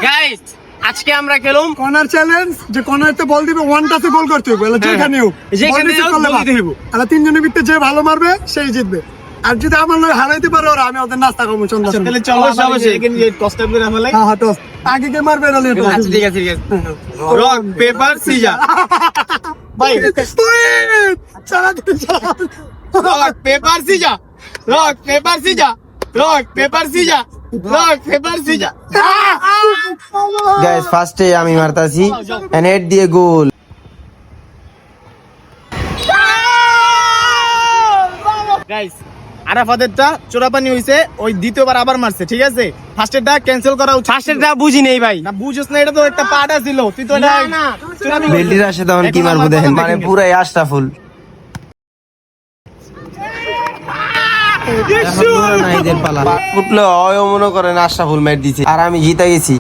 Guys আজকে আমরা খেলুম corner challenge, যে কর্নারতে বল দিবে ওয়ান টাচে গোল করতে হবে, বলে যেখানে হোক যেখানে হোক বল দিতে হবে। তাহলে তিনজনের ভিতরে যে ভালো মারবে সেই জিতবে। আর যদি আমার লোক হারাইতে পারে ওরা, আমি ওদের নাস্তা খাবো চন্দ্র। তাহলে চলো অবশ্যই টসটা করে ফেলাই। হ্যাঁ হ্যাঁ টস আগে কে মারবে না লেট। আচ্ছা ঠিক আছে রক পেপার সিজার ভাই চালা rock paper scissor rock paper scissor rock paper scissor rock paper scissor guys ফার্স্টে আমি মারতাছি নেট দিয়ে গোল। গাইস আরাফাতেরটা চোরাপানি হইছে, ওই দ্বিতীয়বার আবার মারছে, ঠিক আছে? ফার্স্টেরটা ক্যান্সেল করা উচিত। ফার্স্টেরটা বুঝি নেই ভাই, না বুঝছ না, এটা তো একটা পাটা ছিল, তুই তো এটা চোরামি বেল্টির আসে তখন কি মারবো দেখেন, মানে পুরাই আশরাফুল। নাইদের পালা উঠলো হয় মনে করেন আশরাফুল ম্যাচ দিছে আর আমি জিতে গেছি।